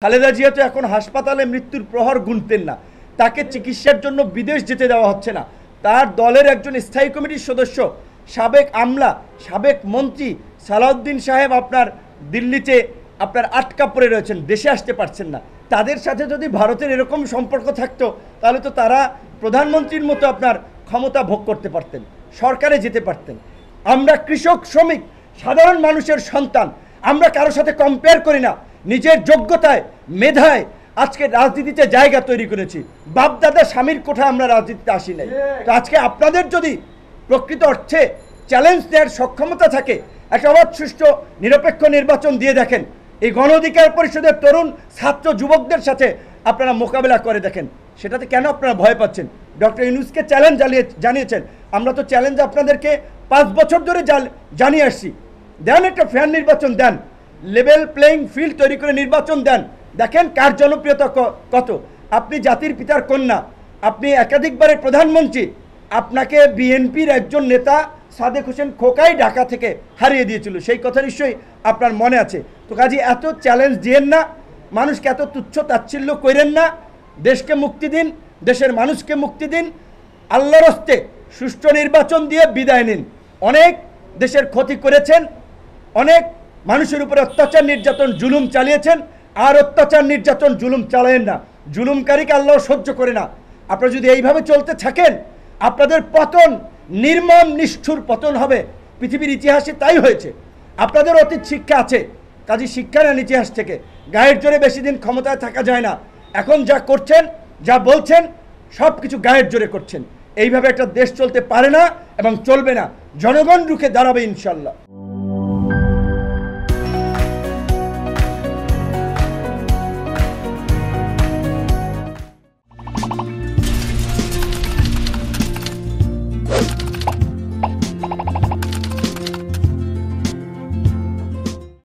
খালেদা জিয়া তো এখন হাসপাতালে মৃত্যুর প্রহর গুনতেন না, তাকে চিকিৎসার জন্য বিদেশ যেতে দেওয়া হচ্ছে না। তার দলের একজন স্থায়ী কমিটির সদস্য, সাবেক আমলা, সাবেক মন্ত্রী সালাউদ্দিন সাহেব আপনার দিল্লিতে আপনার আটকা পড়ে রয়েছেন, দেশে আসতে পারছেন না। তাদের সাথে যদি ভারতের এরকম সম্পর্ক থাকতো তাহলে তো তারা প্রধানমন্ত্রীর মতো আপনার ক্ষমতা ভোগ করতে পারতেন, সরকারে যেতে পারতেন। আমরা কৃষক, শ্রমিক, সাধারণ মানুষের সন্তান, আমরা কারোর সাথে কম্পেয়ার করি না। নিজের যোগ্যতায়, মেধায় আজকে রাজনীতিতে জায়গা তৈরি করেছি। বাপদাদা স্বামীর কোঠায় আমরা রাজনীতিতে আসি নাই। তো আজকে আপনাদের যদি প্রকৃত অর্থে চ্যালেঞ্জ নেওয়ার সক্ষমতা থাকে, একটা অবাধ, সুষ্ঠু, নিরপেক্ষ নির্বাচন দিয়ে দেখেন। এই গণ অধিকার পরিষদের তরুণ ছাত্র যুবকদের সাথে আপনারা মোকাবেলা করে দেখেন। সেটাতে কেন আপনারা ভয় পাচ্ছেন? ডক্টর ইউনূসকে চ্যালেঞ্জ জানিয়েছেন, আমরা তো চ্যালেঞ্জ আপনাদেরকে 5 বছর ধরে জানিয়ে আসছি। দেন একটা ফেয়ার নির্বাচন দেন, লেভেল প্লেইং ফিল্ড তৈরি করে নির্বাচন দেন, দেখেন কার জনপ্রিয়তা কত। আপনি জাতির পিতার কন্যা, আপনি একাধিকবারের প্রধানমন্ত্রী, আপনাকে বিএনপির একজন নেতা সাদেক হোসেন খোকাই ঢাকা থেকে হারিয়ে দিয়েছিল, সেই কথা নিশ্চয়ই আপনার মনে আছে। তো কাজে এত চ্যালেঞ্জ দিয়েন না, মানুষকে এত তুচ্ছ তাচ্ছিল্য করেন না। দেশকে মুক্তি দিন, দেশের মানুষকে মুক্তি দিন, আল্লাহর হস্তে সুষ্ঠু নির্বাচন দিয়ে বিদায় নিন। অনেক দেশের ক্ষতি করেছেন, অনেক মানুষের উপরে অত্যাচার, নির্যাতন, জুলুম চালিয়েছেন। আর অত্যাচার, নির্যাতন, জুলুম চালায়েন না। জুলুমকারীকে আল্লাহ সহ্য করে না। আপনারা যদি এইভাবে চলতে থাকেন, আপনাদের পতন, নির্মম নিষ্ঠুর পতন হবে। পৃথিবীর ইতিহাসে তাই হয়েছে। আপনাদের অতীত শিক্ষা আছে, কাজে শিক্ষা নেন ইতিহাস থেকে। গায়ের জোরে বেশি দিন ক্ষমতায় থাকা যায় না। এখন যা করছেন, যা বলছেন, সব কিছু গায়ের জোরে করছেন। এইভাবে একটা দেশ চলতে পারে না এবং চলবে না। জনগণ রুখে দাঁড়াবে ইনশাল্লাহ।